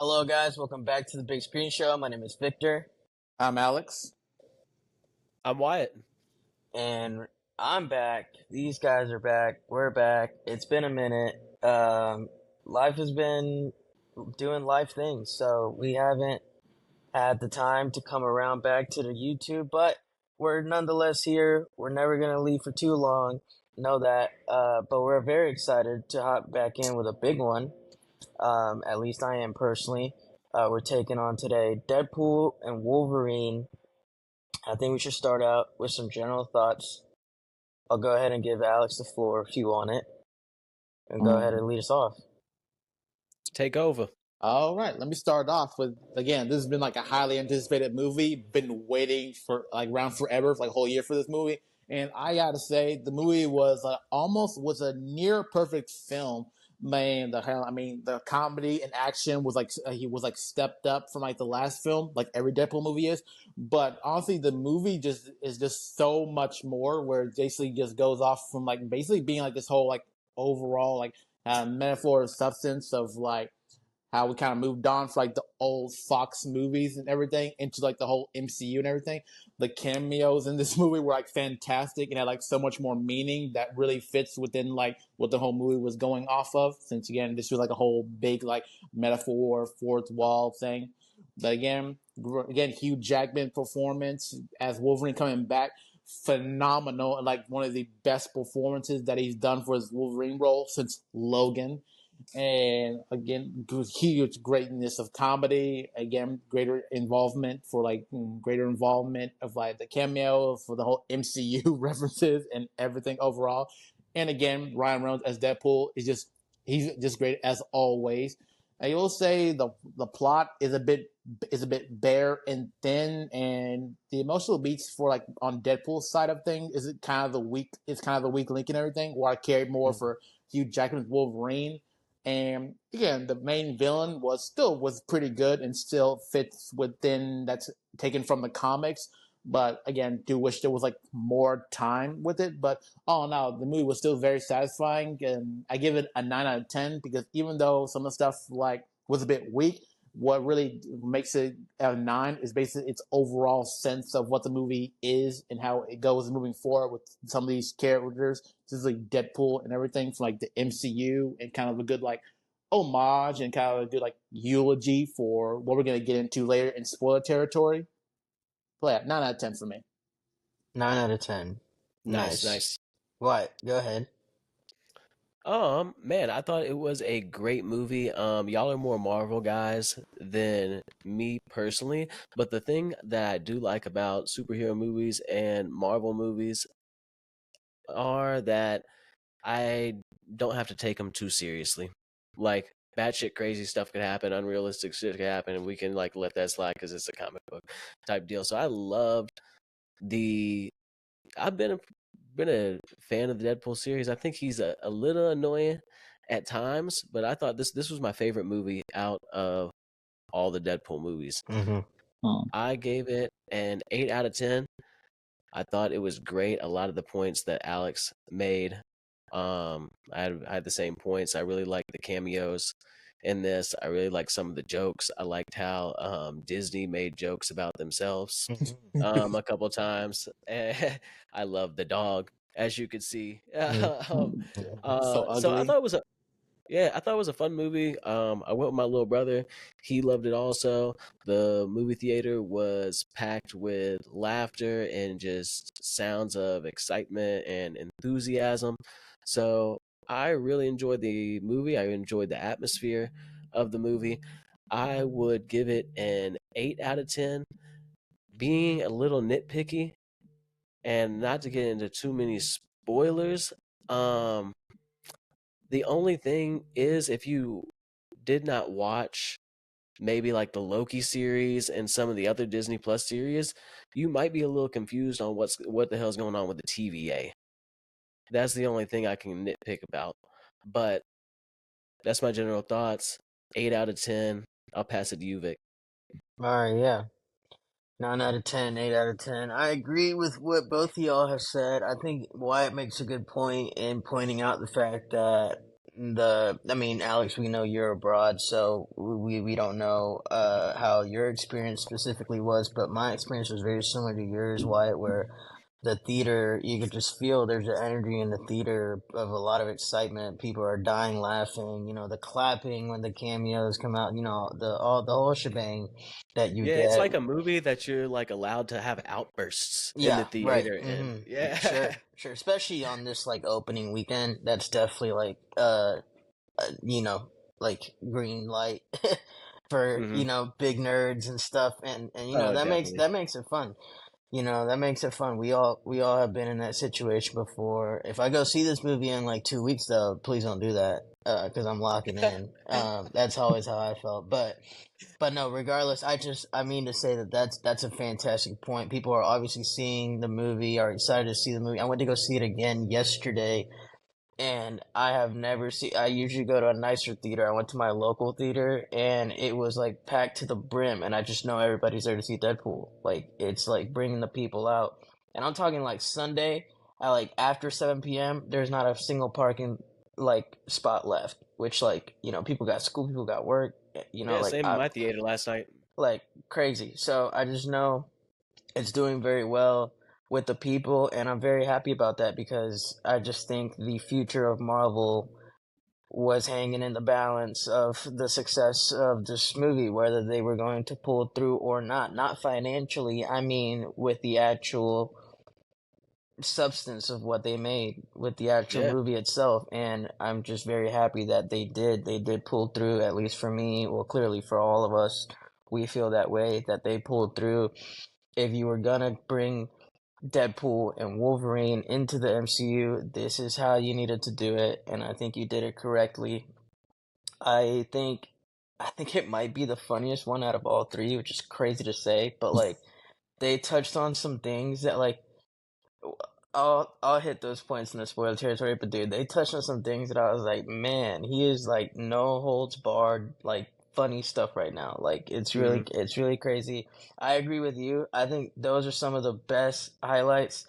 Hello, guys. Welcome back to the Big Screen Show. My name is Victor, I'm Alex. I'm Wyatt. and I'm back. These guys are back. We're back. It's been a minute. Life has been doing life things, so we haven't had the time to come around back to the YouTube, but we're nonetheless here. We're never going to leave for too long. Know that. But we're very excited to hop back in with a big one. At least I am personally. We're taking on today Deadpool and Wolverine. I think we should start out with some general thoughts. I'll go ahead and give Alex the floor if you want it, and go ahead and lead us off. Take over. All right, let me start off with again. This has been like a highly anticipated movie. Been waiting for like around forever, for like a whole year for this movie. And I gotta say, the movie was almost was a near perfect film. Man, the comedy and action was like he was like stepped up from like the last film, like every Deadpool movie is. But honestly, the movie just is just so much more. Where it basically just goes off from like basically being like this whole like overall like metaphor of substance of like how we kind of moved on from like the old Fox movies and everything into like the whole MCU and everything. The cameos in this movie were like fantastic and had like so much more meaning that really fits within like what the whole movie was going off of. Since again, this was like a whole big like metaphor, fourth wall thing. But again, Hugh Jackman performance as Wolverine coming back, phenomenal and like one of the best performances that he's done for his Wolverine role since Logan. And again, huge greatness of comedy. Again, greater involvement of like the cameo for the whole MCU references and everything overall. And again, Ryan Reynolds as Deadpool he's just great as always. I will say the plot is a bit bare and thin, and the emotional beats for like on Deadpool's side of things is it kind of the weak. It's kind of the weak link and everything. Where I cared more for Hugh Jackman's Wolverine. And again, the main villain was pretty good and still fits within that's taken from the comics. But again, do wish there was like more time with it. But all in all, the movie was still very satisfying, and I give it a 9 out of 10 because even though some of the stuff like was a bit weak, what really makes it a 9 is basically its overall sense of what the movie is and how it goes moving forward with some of these characters. This is like Deadpool and everything from like the MCU and kind of a good like homage and kind of a good like eulogy for what we're gonna get into later in spoiler territory. But yeah, 9 out of 10 for me. 9 out of 10. Nice. What? Go ahead. Man, I thought it was a great movie. Y'all are more Marvel guys than me personally, but the thing that I do like about superhero movies and Marvel movies are that I don't have to take them too seriously. Like batshit crazy stuff could happen, unrealistic shit could happen, and we can like let that slide because it's a comic book type deal. So I loved the. I've been a fan of the Deadpool series. I think he's a little annoying at times, but I thought this was my favorite movie out of all the Deadpool movies. I gave it an 8 out of 10. I thought it was great. A lot of the points that Alex made, I had the same points. I really liked the cameos in this. I really liked some of the jokes. I liked how Disney made jokes about themselves a couple times. I love the dog, as you could see. So So I ugly. thought it was I thought it was a fun movie. I went with my little brother. He loved it also. The movie theater was packed with laughter and just sounds of excitement and enthusiasm. So I really enjoyed the movie. I enjoyed the atmosphere of the movie. I would give it an 8 out of 10. Being a little nitpicky and not to get into too many spoilers, the only thing is if you did not watch maybe like the Loki series and some of the other Disney Plus series, you might be a little confused on what the hell's going on with the TVA. That's the only thing I can nitpick about. But that's my general thoughts. 8 out of 10. I'll pass it to you, Vic. Alright, yeah. 9 out of 10, 8 out of 10. I agree with what both of y'all have said. I think Wyatt makes a good point in pointing out the fact that I mean, Alex, we know you're abroad, so we don't know how your experience specifically was, but my experience was very similar to yours, Wyatt, where the theater, you could just feel there's an energy in the theater of a lot of excitement. People are dying laughing, the clapping when the cameos come out, the whole shebang that you Yeah, it's get. like a movie that you're like allowed to have outbursts in Yeah, the right. theater, and Sure, yeah. sure. Especially on this like opening weekend, that's definitely like you know, like green light for, Hmm. big nerds and stuff and Oh, that makes definitely. that makes it fun. That makes it fun. We all have been in that situation before. If I go see this movie in like 2 weeks though, please don't do that. Because I'm locking in. That's always how I felt. But no, regardless, I mean to say that that's a fantastic point. People are obviously seeing the movie, are excited to see the movie. I went to go see it again yesterday, and I have never seen. I usually go to a nicer theater. I went to my local theater, and it was like packed to the brim. And I just know everybody's there to see Deadpool. Like it's like bringing the people out. And I'm talking like Sunday at like after 7 p.m. There's not a single parking like spot left. Which like people got school, people got work. Yeah, Like same in my theater last night. like crazy. So I just know it's doing very well with the people, and I'm very happy about that because I just think the future of Marvel was hanging in the balance of the success of this movie, whether they were going to pull through or not. Not financially, I mean with the actual substance of what they made, with the actual Yeah. movie itself. And I'm just very happy that they did pull through, at least for me. Well, clearly for all of us, we feel that way, that they pulled through. If you were gonna bring Deadpool and Wolverine into the MCU, this is how you needed to do it, and I think you did it correctly. I think I think it might be the funniest one out of all three, which is crazy to say, but like they touched on some things that like I'll hit those points in the spoiler territory, but dude, they touched on some things that I was like, man, he is like no holds barred, like funny stuff right now. Like Hmm. it's really crazy. I agree with you. I think those are some of the best highlights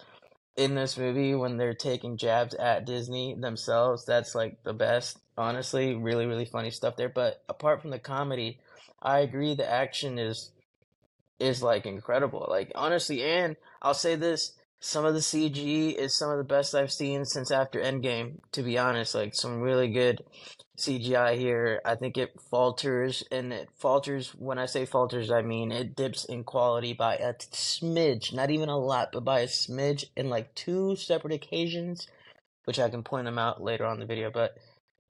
in this movie when they're taking jabs at Disney themselves. That's like the best. Honestly, really, really funny stuff there. But apart from the comedy, I agree the action is like incredible. Like honestly, and I'll say this, some of the CG is some of the best I've seen since after Endgame, to be honest. Like some really good CGI here. I think it falters, and it falters, when I say falters, I mean it dips in quality by a smidge, not even a lot, but by a smidge in like two separate occasions, which I can point them out later on in the video. But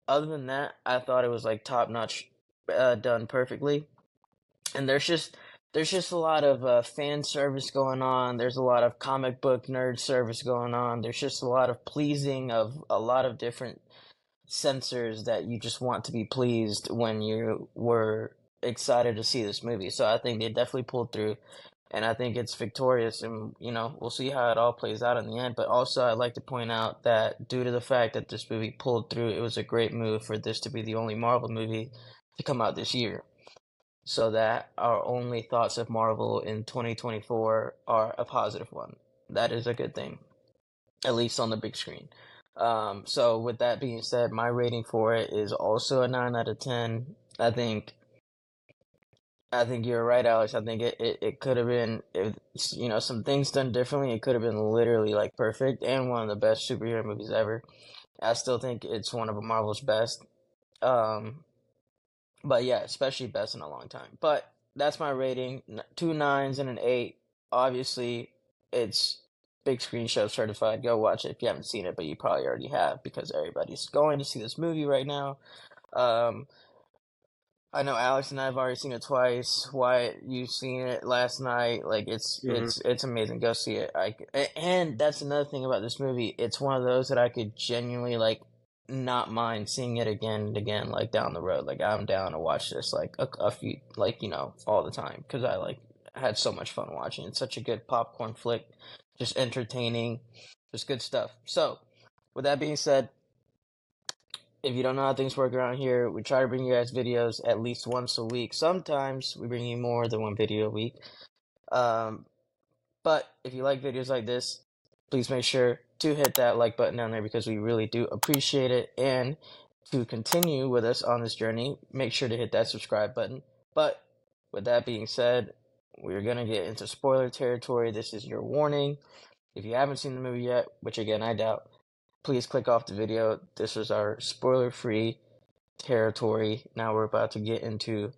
other than that, I thought it was like top notch, done perfectly. And there's just a lot of fan service going on. There's a lot of comic book nerd service going on. There's just a lot of pleasing of a lot of different sensors that you just want to be pleased when you were excited to see this movie. So I think they definitely pulled through, and I think it's victorious. And we'll see how it all plays out in the end. But also, I'd like to point out that due to the fact that this movie pulled through, it was a great move for this to be the only Marvel movie to come out this year, so that our only thoughts of Marvel in 2024 are a positive one. That is a good thing, at least on the big screen. So with that being said, my rating for it is also a 9 out of 10. I think you're right, Alex. I think it could have been, if some things done differently, it could have been literally like perfect and one of the best superhero movies ever. I still think it's one of Marvel's best. Um, but yeah, especially best in a long time. But that's my rating. Two nines and an 8. Obviously, it's big screen show certified. Go watch it if you haven't seen it, but you probably already have because everybody's going to see this movie right now. Um, I know Alex and I have already seen it twice. Wyatt, you've seen it last night. Like it's Hmm. it's it's amazing. Go see it. And that's another thing about this movie. It's one of those that I could genuinely like not mind seeing it again and again, like down the road. Like I'm down to watch this like a few, like all the time, because I like had so much fun watching. It's such a good popcorn flick, just entertaining, just good stuff. So, with that being said, if you don't know how things work around here, we try to bring you guys videos at least once a week. Sometimes we bring you more than one video a week. Um, but if you like videos like this, please make sure to hit that like button down there because we really do appreciate it. And to continue with us on this journey, make sure to hit that subscribe button. But with that being said, we're going to get into spoiler territory. This is your warning. If you haven't seen the movie yet, which again I doubt, please click off the video. This is our spoiler-free territory. Now we're about to get into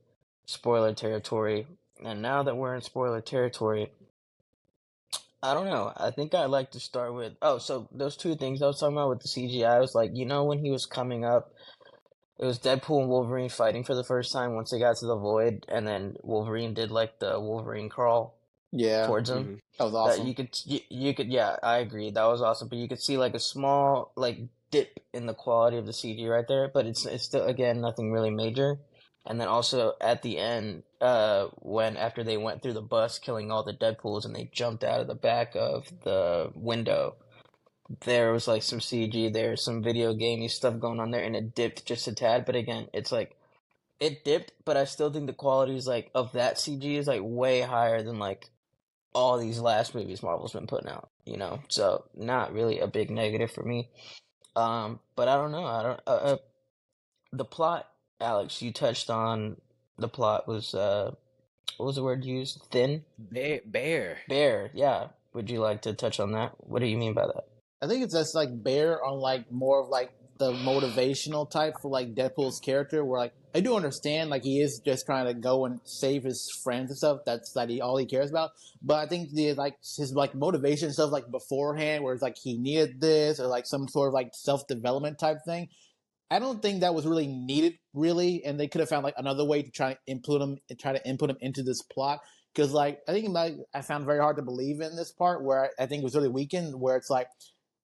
spoiler territory. And now that we're in spoiler territory, I don't know. I think I'd like to start with so those two things I was talking about with the CGI was like, when he was coming up, it was Deadpool and Wolverine fighting for the first time once they got to the void, and then Wolverine did like the Wolverine crawl Yeah, towards him. Mm-hmm. that was That awesome. you could yeah, I agree. That was awesome, but you could see like a small like dip in the quality of the CG right there, but it's still again nothing really major. And then also at the end, when after they went through the bus killing all the Deadpools and they jumped out of the back of the window, there was like some CG there, some video gamey stuff going on there, and it dipped just a tad. But again, it's like it dipped, but I still think the quality is like of that CG is like way higher than like all these last movies Marvel's been putting out, So not really a big negative for me. But I don't know. I don't. The plot, Alex. You touched on the plot was what was the word used? Thin. Bear. Bare. Yeah. Would you like to touch on that? What do you mean by that? I think it's just like Bear on like more of like the motivational type for like Deadpool's character, where like I do understand like he is just trying to go and save his friends and stuff. That's all he cares about. But I think the like his like motivation stuff like beforehand, where it's like he needed this or like some sort of like self development type thing. I don't think that was really needed, really, and they could have found like another way to try to input him into this plot. Because like I think like I found very hard to believe in this part where I think it was really weakened, where it's like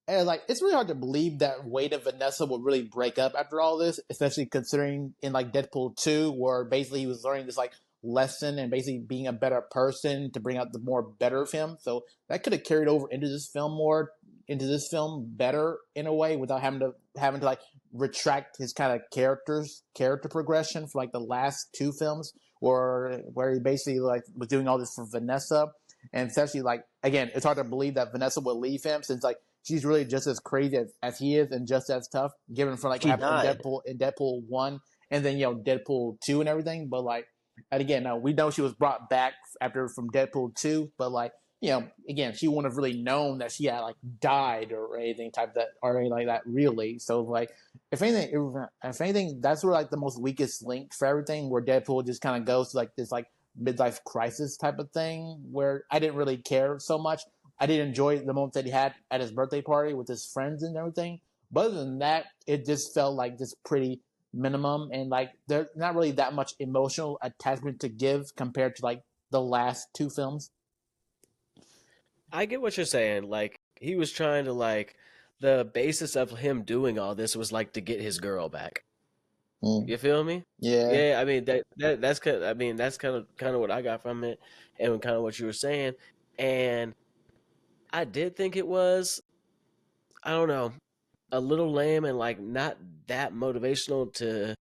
and like it's really hard to believe that Wade and Vanessa would really break up after all this, especially considering in like Deadpool 2, where basically he was learning this like lesson and basically being a better person to bring out the more better of him. So that could have carried over into this film better in a way without having to like retract his kind of character progression for like the last two films where he basically like was doing all this for Vanessa. And especially like again, it's hard to believe that Vanessa would leave him since like she's really just as crazy as he is and just as tough, given from like what She happened died. In Deadpool 1 and then Deadpool 2 and everything. But like and again, we know she was brought back after from Deadpool 2, but like again, she wouldn't have really known that she had like died or anything type that or anything like that really. So like if anything, that's where like the most weakest link for everything, where Deadpool just kind of goes to like this like midlife crisis type of thing, where I didn't really care so much. I did enjoy the moment that he had at his birthday party with his friends and everything. But other than that, it just felt like just pretty minimum, and like there's not really that much emotional attachment to give compared to like the last two films. I get what you're saying. Like he was trying to like the basis of him doing all this was like to get his girl back. Mm. You feel me? Yeah. Yeah, I mean that's kind. I mean that's kind of what I got from it, and kind of what you were saying. And I did think it was, I don't know, a little lame and like not that motivational to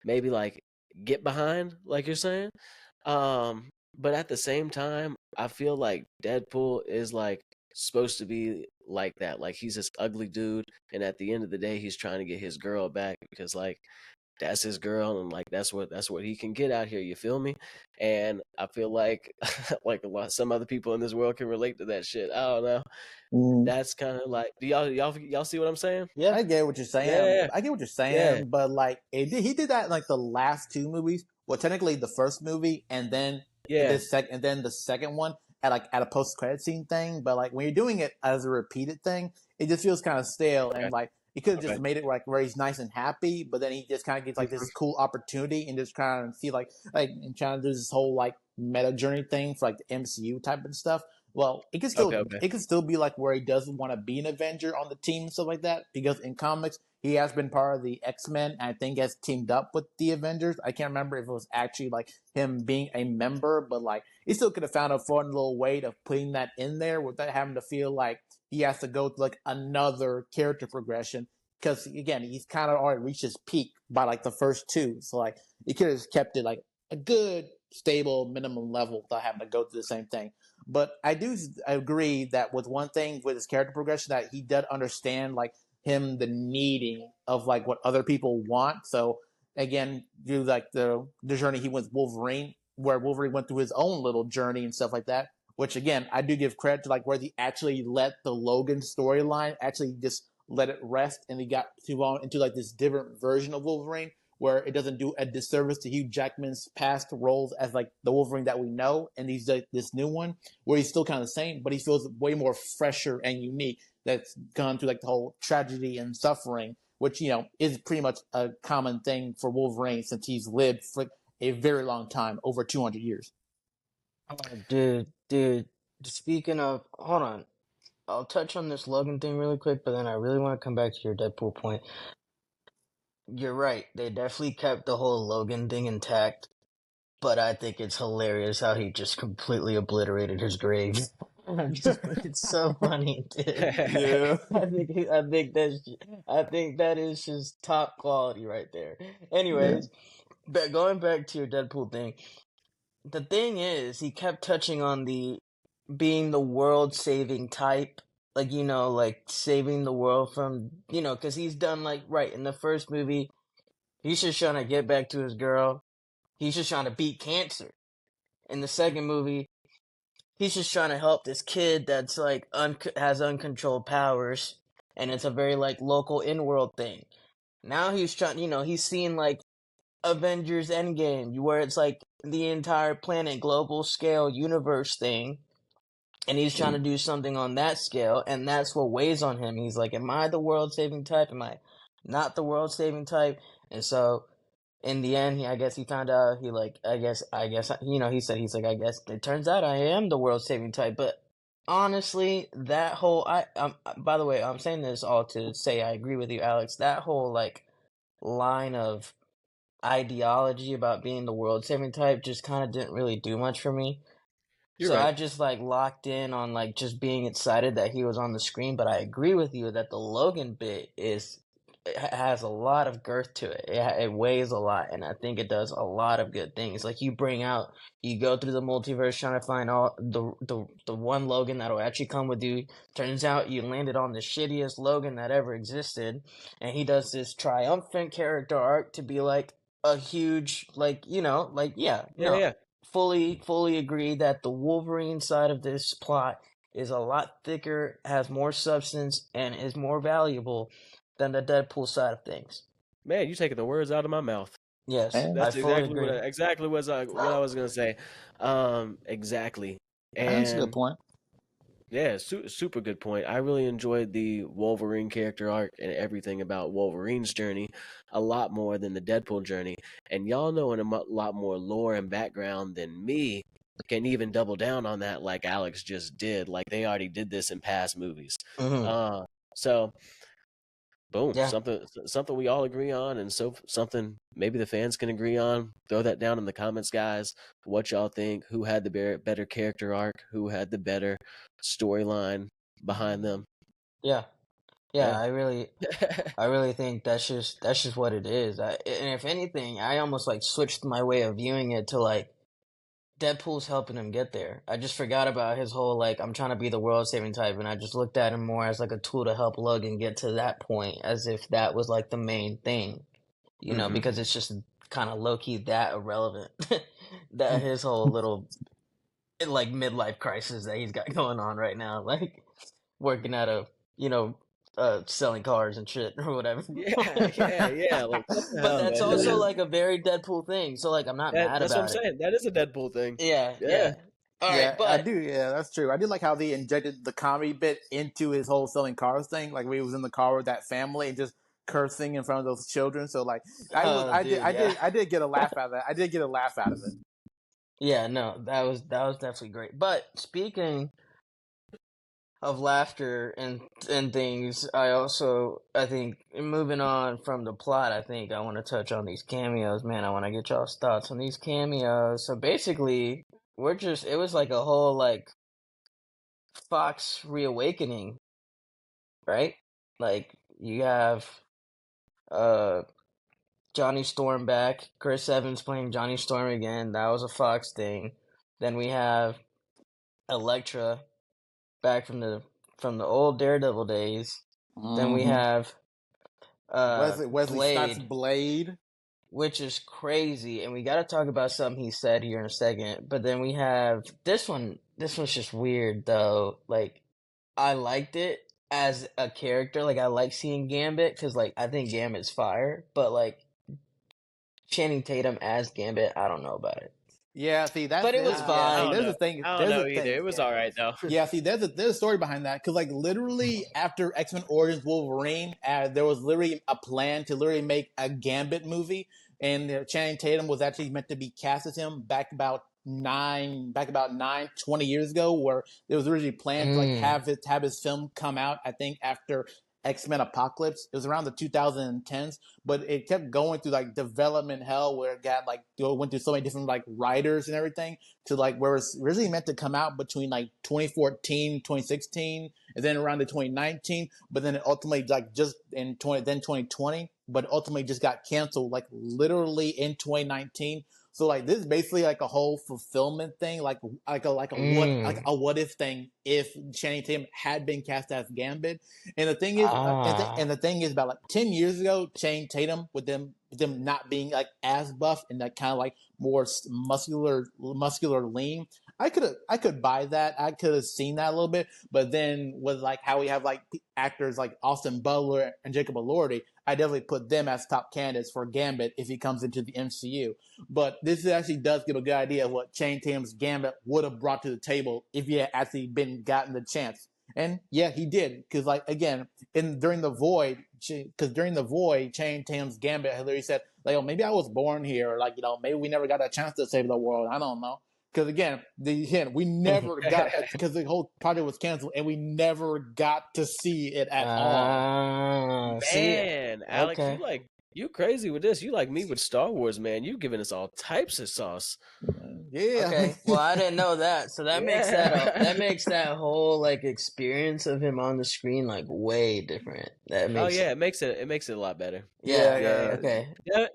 maybe like get behind, like you're saying. But at the same time, I feel like Deadpool is like supposed to be like that. Like he's this ugly dude, and at the end of the day, he's trying to get his girl back because like that's his girl, and like that's what he can get out here. You feel me? And I feel like like some other people in this world can relate to that shit. I don't know. Mm. That's kind of like, do y'all see what I'm saying? Yeah. I get what you're saying. Yeah, I get what you're yeah, saying, but like he did that in like the last two movies. Well, technically the first movie, and then yeah. the second one at like at a post credit scene thing. But like when you're doing it as a repeated thing, it just feels kind of stale. Okay, And like he could have just okay. made it like where he's nice and happy, but then he just kind of gets like Mhm. this cool opportunity and just kind of see like and trying to do this whole like meta journey thing for like the MCU type of stuff. Well, Okay, okay. it could still be like where he doesn't want to be an Avenger on the team and stuff like that, because in comics he has been part of the X-Men and I think has teamed up with the Avengers. I can't remember if it was actually like him being a member, but like he still could have found a fun little way of putting that in there without having to feel like he has to go through like another character progression, because again he's kind of already reached his peak by like the first two. So like he could have kept it like a good stable minimum level without having to go through the same thing. But I agree that with one thing with his character progression, that he did understand like him the needing of like what other people want. So again, do like the journey he went with Wolverine, where Wolverine went through his own little journey and stuff like that. Which again, I do give credit to like where they actually let the Logan storyline actually just let it rest, and they got to on into like this different version of Wolverine where it doesn't do a disservice to Hugh Jackman's past roles as like the Wolverine that we know, and he's like this new one where he's still kind of the same, but he feels way more fresher and unique. That's gone through like the whole tragedy and suffering, which is pretty much a common thing for Wolverine since he's lived for a very long time, over 200 years. Oh, dude. Speaking of, hold on. I'll touch on this Logan thing really quick, but then I really want to come back to your Deadpool point. You're right. They definitely kept the whole Logan thing intact, but I think it's hilarious how he just completely obliterated his grave. It's so funny, dude. Yeah. I think that is just top quality right there. Anyways, but going back to your Deadpool thing, the thing is, he kept touching on the being the world saving type, like like saving the world from because he's done like right in the first movie, he's just trying to get back to his girl. He's just trying to beat cancer. In the second movie, he's just trying to help this kid that's like has uncontrolled powers, and it's a very like local in-world thing. Now he's trying, he's seeing like Avengers Endgame, where it's like the entire planet, global scale universe thing, and he's trying to do something on that scale, and that's what weighs on him. He's like, am I the world-saving type? Am I not the world-saving type? And so, in the end, I guess he found out, I guess, he said, he's like, I guess, it turns out I am the world-saving type, but honestly, that whole, by the way, I'm saying this all to say I agree with you, Alex, that whole, like, line of ideology about being the world-saving type just kind of didn't really do much for me. You're So right. I just like locked in on like just being excited that he was on the screen, but I agree with you that the Logan bit has a lot of girth to it. It weighs a lot, and I think it does a lot of good things. Like you go through the multiverse trying to find all the one Logan that'll actually come with you. Turns out you landed on the shittiest Logan that ever existed, and he does this triumphant character arc to be like a huge Yeah, yeah. fully agree that the Wolverine side of this plot is a lot thicker, has more substance, and is more valuable than the Deadpool side of things. Man, you taking the words out of my mouth. Yes, And I That's fully exactly agree. what I was gonna say. Exactly. that's a good And point. yeah, super good point. I really enjoyed the Wolverine character arc and everything about Wolverine's journey a lot more than the Deadpool journey. And y'all know in a lot more lore and background than me can even double down on that like Alex just did. Like they already did this in past movies. Hmm. Uh, so boom, Yeah, something we all agree on, and so something maybe the fans can agree on. Throw that down in the comments, guys. What y'all think? Who had the better character arc? Who had the better storyline behind them? yeah, yeah. Yeah. I really think that's just what it is. And if anything, I almost like switched my way of viewing it to like Deadpool's helping him get there. I just forgot about his whole like I'm trying to be the world saving type, and I just looked at him more as like a tool to help Logan get to that point, as if that was like the main thing, Hmm. because it's just kind of low key that irrelevant. That his whole little like midlife crisis that he's got going on right now, like working at a you know selling cars and shit or whatever. Yeah. Like what the But hell, that's man? also like a very Deadpool thing, so like I'm not mad That's what I'm about it. saying. That is a Deadpool thing. Yeah, Yeah. yeah. All right, Yeah, I but do. Yeah, that's true. I did like how they injected the comedy bit into his whole selling cars thing. Like when he was in the car with that family and just cursing in front of those children. So like, oh, dude, yeah. I did get a laugh out of that. I did get a laugh out of it. Yeah, no, that was definitely great. But speaking of laughter and things, I think moving on from the plot, I think I want to touch on these cameos. Man, I want to get y'all's thoughts on these cameos. So basically, it was like a whole like Fox reawakening, right? Like you have uh Johnny Storm back, Chris Evans playing Johnny Storm again. That was a Fox thing. Then we have Elektra back from the old Daredevil days. Then we Mm-hmm. have Wesley Snipes' Blade, Blade. which is crazy. And we got to talk about something he said here in a second. But then we have this one. This one's just weird though. Like, I liked it as a character. Like, I like seeing Gambit because, like, I think Gambit's fire. But like, Channing Tatum as Gambit, I don't know about it. Yeah, see that's But it was yeah, I fine. see don't there's know. a thing. I don't There's know a either. thing. It was all right though. Yeah, see, there's a story behind that because, like, literally after X-Men Origins Wolverine, there was literally a plan to literally make a Gambit movie, and Channing Tatum was actually meant to be cast as him back about 20 years ago, where it was originally planned to like Mm. have his film come out. I think after X-Men Apocalypse, it was around the 2010s, but it kept going through like development hell, where it got like went through so many different like writers and everything to like where it's originally meant to come out between like 2014, 2016, and then around the 2019, but then it ultimately like just in 2020, but ultimately just got canceled like literally in 2019. So like this is basically like a whole fulfillment thing, Mm. a what if thing if Channing Tatum had been cast as Gambit. And the thing is, Ah. and the thing is about like 10 years ago, Channing Tatum with them not being like as buff and that kind of like more muscular lean. I could buy that. I could have seen that a little bit, but then with like how we have like actors like Austin Butler and Jacob Elordi, I definitely put them as top candidates for Gambit if he comes into the MCU. But this actually does give a good idea of what Channing Tatum's Gambit would have brought to the table if he had actually been gotten the chance. And yeah, he did because like again, during the void, Channing Tatum's Gambit had literally said like, "Oh, maybe I was born here," or like maybe we never got a chance to save the world. I don't know. Because again, we never got because the whole project was canceled, and we never got to see it at all. See, Man, Alex, okay. you crazy with this. You like me with Star Wars, man. You giving us all types of sauce. Yeah, Okay. Well, I didn't know that. So that Yeah. makes that whole like experience of him on the screen like way different. That Oh makes yeah, it makes it a lot better. yeah, yeah. yeah. Okay.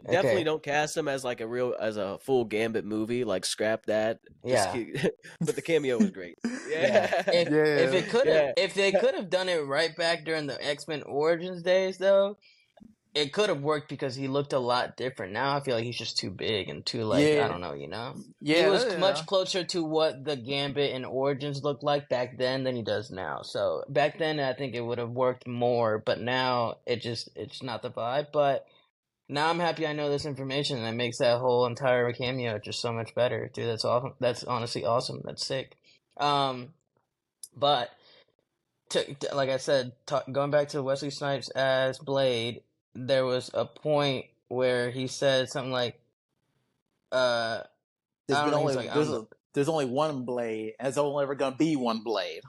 Definitely Okay. don't cast him as like as a full Gambit movie. Like scrap that. Just Yeah. but the cameo was great. Yeah. Yeah. Yeah. Yeah. If they could have done it right back during the X-Men Origins days though, it could have worked because he looked a lot different. Now I feel like he's just too big and too like I Yeah, don't know, you know. He yeah, was yeah. much closer to what the Gambit and Origins looked like back then than he does now. So back then I think it would have worked more, but now it's not the vibe. But now I'm happy I know this information and it makes that whole entire cameo just so much better, dude. That's awesome. That's honestly awesome. That's sick. Um, but like I said, going back to Wesley Snipes as Blade, there was a point where he said something like, uh, There's I don't been know. He's only like, I'm the. there's only one Blade, and there's only ever gonna be one Blade.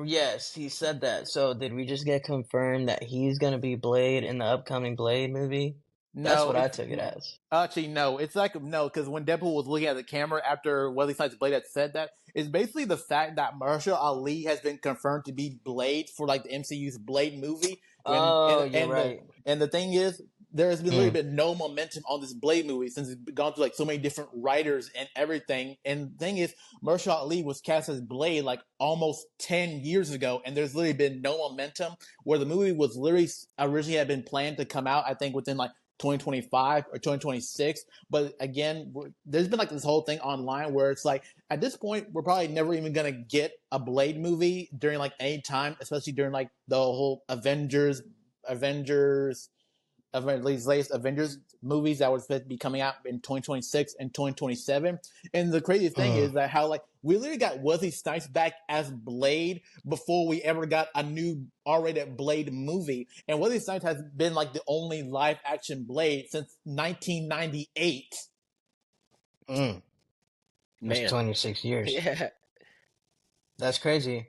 Yes, he said that. So did we just get confirmed that he's gonna be Blade in the upcoming Blade movie? That's No, what I it's took it as. actually no. It's like no, because when Deadpool was looking at the camera after Wesley Snipes' Blade had said that, it's basically the fact that Marshall Ali has been confirmed to be Blade for like the MCU's Blade movie. When Oh, you're right. and the thing is, there has been literally Mm. been no momentum on this Blade movie since it's gone through like so many different writers and everything. And the thing is, Marshall Ali was cast as Blade like almost 10 years ago, and there's literally been no momentum. Where the movie was literally originally had been planned to come out, I think within like 2025 or 2026. But again, there's been like this whole thing online where it's like at this point we're probably never even gonna get a Blade movie during like any time, especially during like the whole Avengers these latest Avengers movies that were supposed to be coming out in 2026 and 2027. And the craziest thing Mm. is that how like we literally got Wesley Snipes back as Blade before we ever got a new R-rated Blade movie. And Wesley Snipes has been like the only live action Blade since 1998. Mm. That's Man. 26 years. Yeah. That's crazy.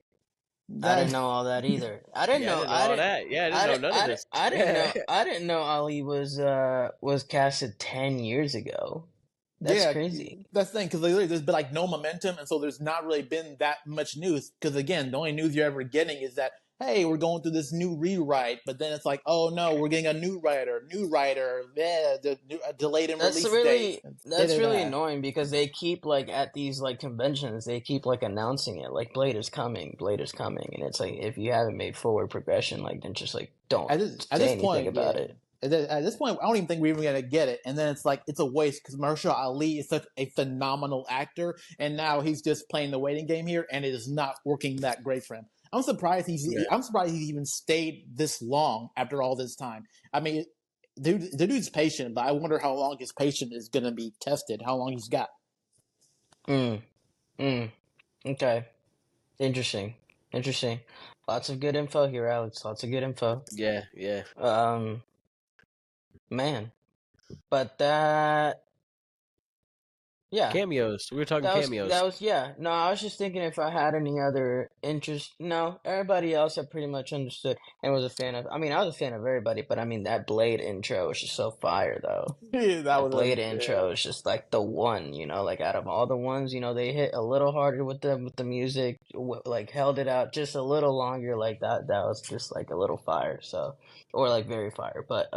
I That didn't know all that either. I didn't Yeah, I know. didn't know all that. Yeah, I didn't know none of this. I didn't Yeah. know. I didn't know Ali was casted 10 years ago. That's Yeah, crazy. that's the thing because there's been like no momentum, and so there's not really been that much news. Because again, the only news you're ever getting is that hey, we're going through this new rewrite, but then it's like, oh no, we're getting a new writer, yeah, delayed in That's release date. really Da, that's da, really da. annoying because they keep like at these like conventions, they keep like announcing it, like Blade is coming, and it's like if you haven't made forward progression, like then just like don't At say this anything point, about yeah. it. At this point, I don't even think we're even gonna get it, and then it's like it's a waste because Mahershala Ali is such a phenomenal actor, and now he's just playing the waiting game here, and it is not working that great for him. Yeah. I'm surprised he's even stayed this long after all this time. I mean, the dude's patient, but I wonder how long his patience is gonna be tested. How long he's got. Mm, mm, okay. Interesting. Interesting. Lots of good info here, Alex. Lots of good info. Yeah, yeah. Um, man. But that, yeah, Cameos. We were talking that cameos. was yeah. No, I was just thinking if I had any other interest. No, everybody else I pretty much understood and was a fan of. I mean, I was a fan of everybody, but I mean that Blade intro was just so fire though. Yeah, that That was a Blade intro is just like the one, like out of all the ones, they hit a little harder with the music, like held it out just a little longer, like that was just like a little fire, so or like very fire. But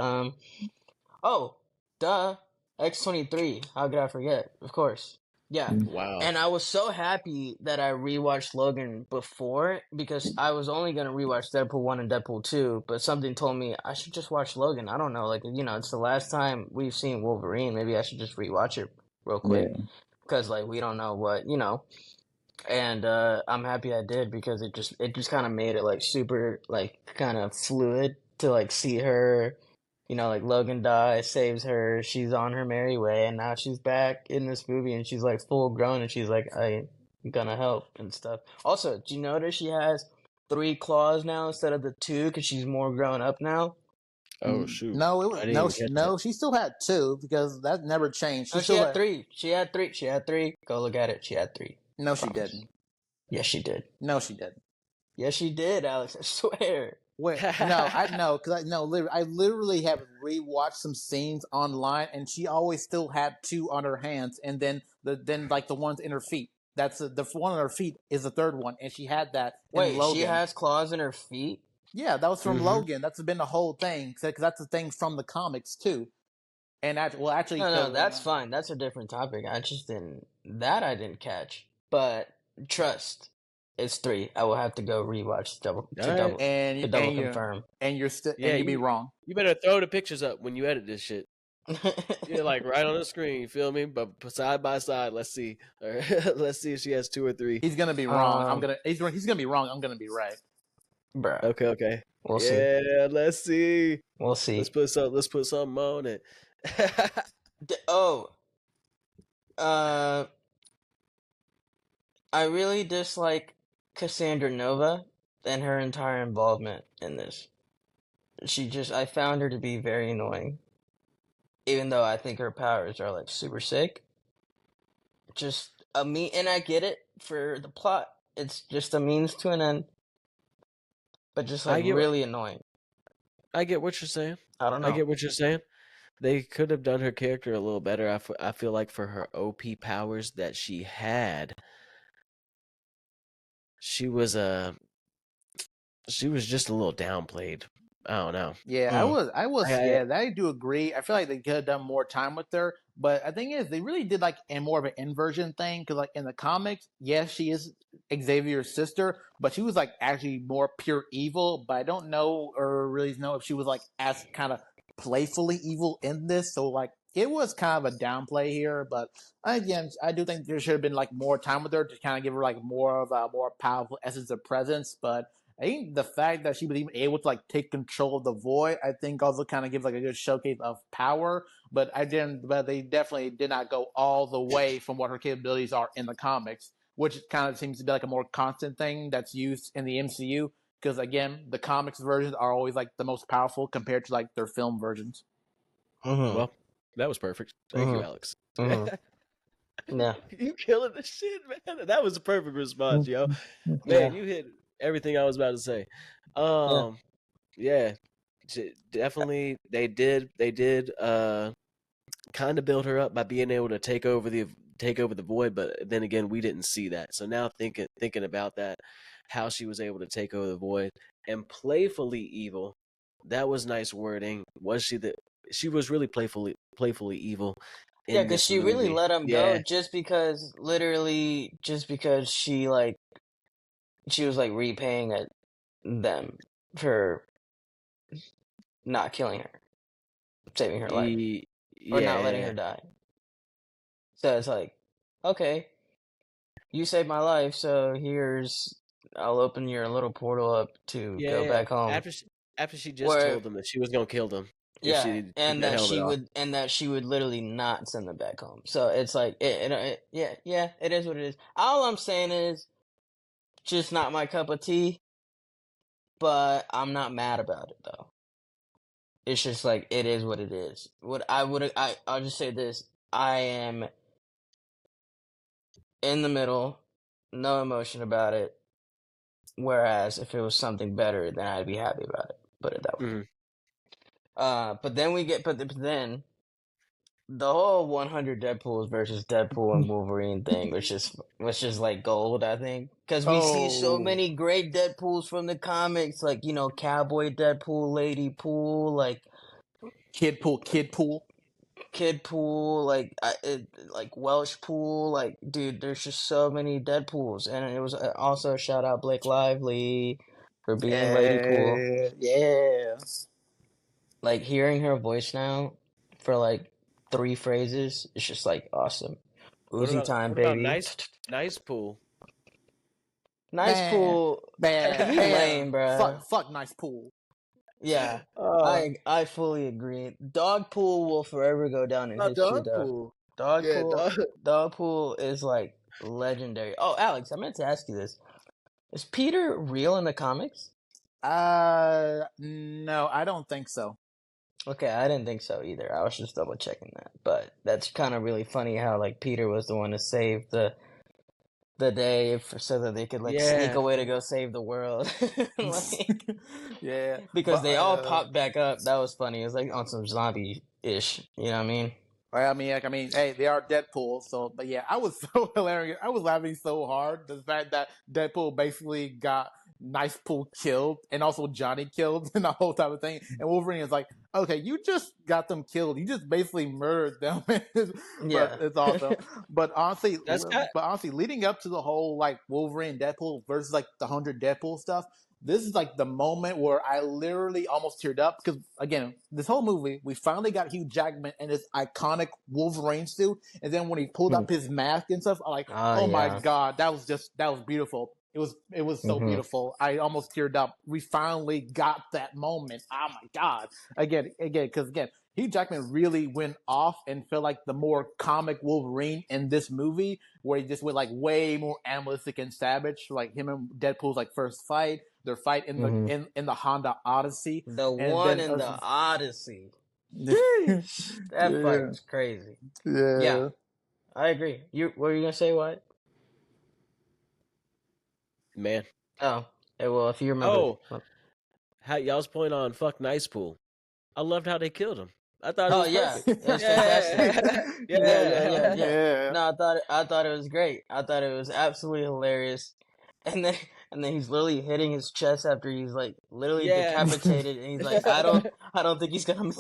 oh, duh, X-23. How could I forget? Of course, yeah. Wow. And I was so happy that I rewatched Logan before because I was only gonna rewatch Deadpool 1 and Deadpool 2, but something told me I should just watch Logan. I don't know, like it's the last time we've seen Wolverine. Maybe I should just rewatch it real quick yeah. because like we don't know what. And I'm happy I did because it just kind of made it like super like kind of fluid to like see her. Like Logan dies, saves her, she's on her merry way, and now she's back in this movie and she's like full grown and she's like, I'm gonna help and stuff. Also, do you notice she has 3 claws now instead of the 2 because she's more grown up now? Oh shoot. No, I didn't even catch that. no. She still had two because that never changed. She No, she still had had. 3. She had 3. She had 3. Go look at it. She had 3. No, she Promise. didn't. Yes, she did. No, she didn't. Yes, she did, Alex. I swear. Wait, no, I no, because I literally have rewatched some scenes online, and she always still had two on her hands, and then like the ones in her feet. The one on her feet is the third one, and she had that in Wait, she Logan. has claws in her feet? Yeah, that was from Mm-hmm. Logan. That's been the whole thing because that's the thing from the comics too. And actually, No, no, because that's fine. That's a different topic. I didn't catch. But trust, it's 3. I will have to go rewatch All right. to double confirm. and Yeah, you'd be wrong. you better throw the pictures up when you edit this shit. You're like right on the screen, you feel me? But side by side, let's see. Or let's see if she has 2 or 3. He's gonna be wrong. um, He's gonna be wrong. I'm gonna be right. bruh, Okay, okay. we'll see. Yeah, let's see. We'll see. Let's put something on it. Oh, uh, I really dislike Cassandra Nova and her entire involvement in this. I found her to be very annoying. Even though I think her powers are like super sick. Just and I get it for the plot. It's just a means to an end. But just I like get really annoying. I get what you're saying. I don't I know. get what you're saying. They could have done her character a little better. I feel like for her OP powers that she had, she was she was just a little downplayed. I don't know. Yeah, Mm. yeah, I do agree. I feel like they could have done more time with her, but the thing is, they really did like a more of an inversion thing because, like in the comics, yes, she is Xavier's sister, but she was like actually more pure evil. But I don't know or really know if she was like as kind of playfully evil in this. So like, it was kind of a downplay here. But again, I do think there should have been like more time with her to kind of give her like more of a more powerful essence of presence, but. I think the fact that she was even able to like take control of the void, I think also kind of gives like a good showcase of power. But they definitely did not go all the way from what her capabilities are in the comics, which kind of seems to be like a more constant thing that's used in the MCU. Because again, the comics versions are always like the most powerful compared to like their film versions. Mm-hmm. Well, that was perfect. Thank you, Alex. Yeah. You killing the shit, man. That was a perfect response, yo. Yeah. Man, you hit everything I was about to say. Yeah, definitely they did kind of build her up by being able to take over the void, but then again we didn't see that. So now thinking about that, how she was able to take over the void, and playfully evil. That was nice wording. Was she the? She was really playfully evil Yeah, in because this she really movie. let him go Yeah, just because, literally, just because she was like repaying them for not killing her, saving her life, or not letting yeah, her die. So it's like, okay, you saved my life, so I'll open your little portal up to go yeah. back home. After she just Where, told them that she was gonna kill them if yeah, she took that helmet off. and that she would literally not send them back home. So it's like, yeah, it is what it is. All I'm saying is, just not my cup of tea, but I'm not mad about it though. It's just like, it is what it is. I'll just say this: I am in the middle, no emotion about it. Whereas if it was something better, then I'd be happy about it. Put it that way. Mhm. But then but then the whole 100 Deadpools versus Deadpool and Wolverine thing was just like gold, I think, because we see so Oh, many great Deadpools from the comics, like, Cowboy Deadpool, Lady Pool, like Kid Pool. Kid Pool, like Welsh Pool, like, dude, there's just so many Deadpools, and it was also shout out Blake Lively for being Lady Pool. Yeah. Like, hearing her voice now for like 3 phrases, it's just like awesome. Uzi time, what about baby. nice pool? Nice Man, Pool, man, he man. lame, bruh. Fuck, nice pool. Yeah, Uh, I fully agree. Dog Pool will forever go down in not history, dog though. pool. Dog Yeah, Pool, dog. Dog Pool is like legendary. Oh, Alex, I meant to ask you this: is Peter real in the comics? No, I don't think so. Okay, I didn't think so either. I was just double checking that, but that's kind of really funny how like Peter was the one to save the day so that they could like sneak Yeah, away to go save the world, like, Yeah, because but they all popped back up. That was funny. It was like on some zombie ish. You know what I mean? hey, they are Deadpool, so but yeah, I was so hilarious. I was laughing so hard the fact that Deadpool basically got Nice Pool killed and also Johnny killed and the whole type of thing. And Wolverine is like, okay, you just got them killed. You just basically murdered them. But Yeah. it's awesome. But honestly, that's got. leading up to the whole like Wolverine Deadpool versus like the 100 Deadpool stuff, this is like the moment where I literally almost teared up because again, this whole movie, we finally got Hugh Jackman in his iconic Wolverine suit, and then when he pulled up his mask and stuff, I'm like, Oh oh my yeah. god, that was beautiful. It was so Hmm. beautiful. I almost teared up. We finally got that moment. Oh my god! Because again, Hugh Jackman really went off and felt like the more comic Wolverine in this movie, where he just went like way more animalistic and savage. Like him and Deadpool's like first fight, their fight in the Hmm. in the Honda Odyssey, The and one then in the Odyssey. yeah, Sheesh, that fight was crazy. Yeah, yeah. I agree. What were you gonna say? What? Man. Oh, well, if you remember. Oh, how y'all's point on fuck nice pool. I loved how they killed him. I thought it Oh was yeah, perfect. it was fantastic. Yeah, Yeah. Yeah. No, I thought it was great. I thought it was absolutely hilarious. And then he's literally hitting his chest after he's like literally yeah, decapitated, and he's like, I don't think he's gonna make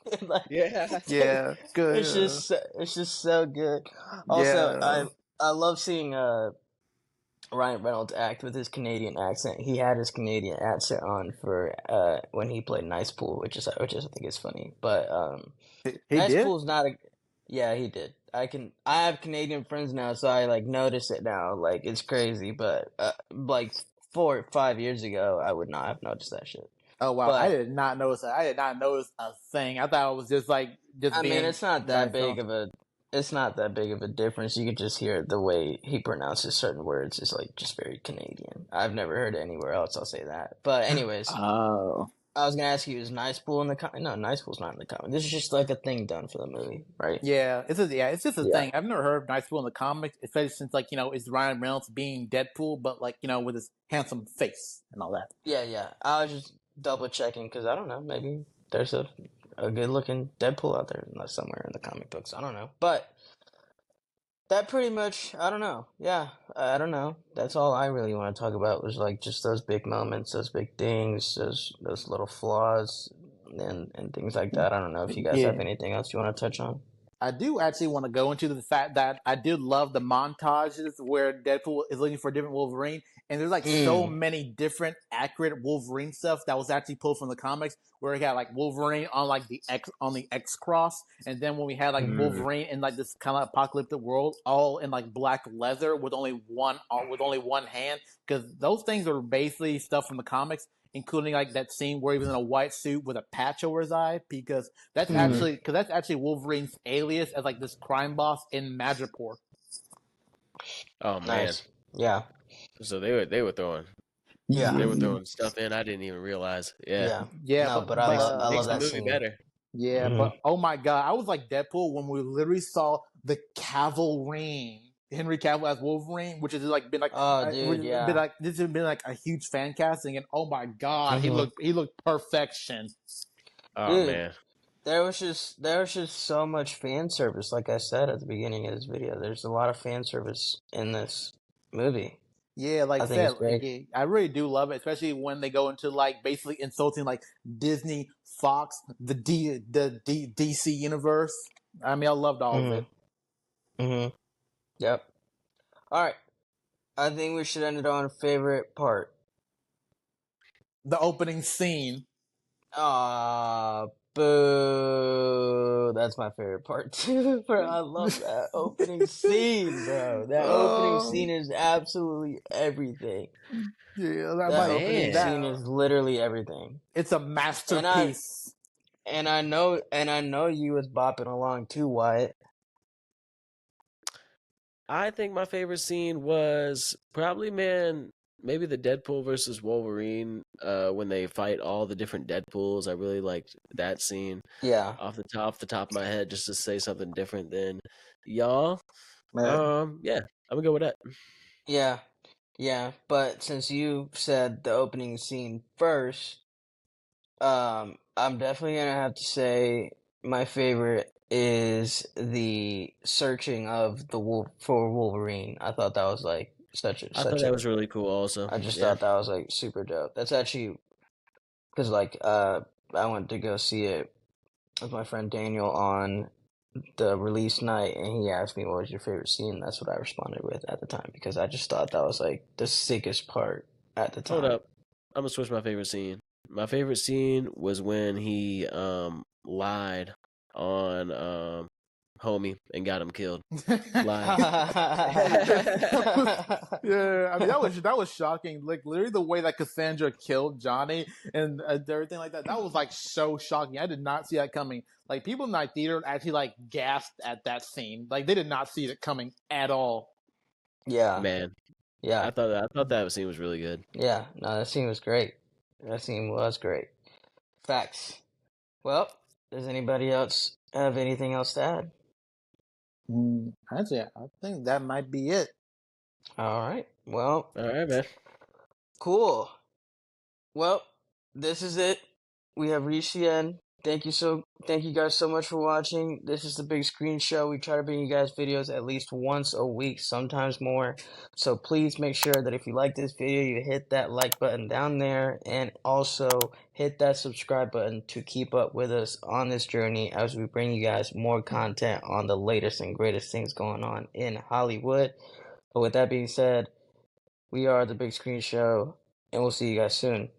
it. Like, yeah. Yeah. Good. it's just so good. Also, Yeah. I love seeing Ryan Reynolds act with his Canadian accent. He had his Canadian accent on for when he played Nice Pool, which I think is funny. But He Nice did? Pool's not a. Yeah, he did. I have Canadian friends now, so I like notice it now. Like, it's crazy, but like 4 or 5 years ago, I would not have noticed that shit. Oh wow, I But did not notice that. I did not notice a thing. I thought it was just like just I mean, being nice. it's not that big of a difference. You could just hear the way he pronounces certain words is like just very Canadian. I've never heard it anywhere else. I'll say that. But anyways, Oh. I was gonna ask you, is Nice Pool in the comic? No, Nice Pool's not in the comic. This is just like a thing done for the movie, right? It's just a Yeah. thing. I've never heard of Nice Pool in the comics, especially since like, it's Ryan Reynolds being Deadpool, but like, with his handsome face and all that. Yeah. I was just double checking because I don't know. Maybe there's a good looking Deadpool out there somewhere in the comic books. I don't know. But That pretty much, I don't know. Yeah, I don't know. That's all I really want to talk about was like just those big moments, those big things, those little flaws and things like that. I don't know if you guys have Yeah. anything else you want to touch on. I do actually want to go into the fact that I did love the montages where Deadpool is looking for a different Wolverine, and there's like so Mm. many different accurate Wolverine stuff that was actually pulled from the comics, where we had like Wolverine on like the X cross, and then when we had like Mm. Wolverine in like this kind of apocalyptic world, all in like black leather with only one hand, because those things are basically stuff from the comics, including like that scene where he was in a white suit with a patch over his eye, because Mm. that's actually Wolverine's alias as like this crime boss in Madripoor. Oh man, Nice. Yeah. so they were throwing Yeah. stuff in I didn't even realize. Yeah, Yeah. Yeah, No, but I love makes the that movie scene. better. yeah, Hmm. but oh my god, I was like Deadpool when we literally saw the Cavalry. Henry Cavill as Wolverine, which has like Oh, dude, been yeah. like this has been like a huge fan casting, and oh my god, Hmm. he looked perfection. Oh Dude, man, there was just so much fan service, like I said at the beginning of this video. There's a lot of fan service in this movie. Yeah, like I I think said, it's great. I really do love it, especially when they go into like basically insulting like Disney, Fox, the DC universe. I mean, I loved all of Hmm. it. Hmm. Yep. All right. I think we should end it on favorite part. The opening scene. Ah, boo. That's my favorite part too, bro. I love that opening scene, bro. That opening Oh, scene is absolutely everything. yeah, That opening man. scene is literally everything. it's a And I masterpiece. and I know you was bopping along too, Wyatt. I think my favorite scene was probably, man, maybe the Deadpool versus Wolverine, when they fight all the different Deadpools. I really liked that scene Yeah. off the top of my head, just to say something different than y'all. Man. Yeah, I'm gonna go with that. Yeah. Yeah. But since you said the opening scene first, I'm definitely gonna have to say my favorite is the searching of the wolf for Wolverine. I thought that was like such a I thought such that a. was really cool. Also, I just yeah, thought that was like super dope. That's actually because like I went to go see it with my friend Daniel on the release night, and he asked me what was your favorite scene. That's what I responded with at the time because I just thought that was like the sickest part at the hold time. up. I'm gonna switch my favorite scene. My favorite scene was when he lied on homie and got him killed. Lied. That was, yeah, I mean that was shocking. Like literally the way that Cassandra killed Johnny and everything like that. That was like so shocking. I did not see that coming. Like people in that theater actually like gasped at that scene. Like they did not see it coming at all. Yeah, Man, yeah. I thought that scene was really good. Yeah, no, that scene was great. That scene was great. Facts. Well, does anybody else have anything else to add? Actually, I think that might be it. All right. Well, All right, man. cool. Well, this is it. We have reached the end. Thank you guys so much for watching. This is the Big Screen Show. We try to bring you guys videos at least once a week, sometimes more. So please make sure that if you like this video, you hit that like button down there and also hit that subscribe button to keep up with us on this journey as we bring you guys more content on the latest and greatest things going on in Hollywood. But with that being said, we are the Big Screen Show, and we'll see you guys soon.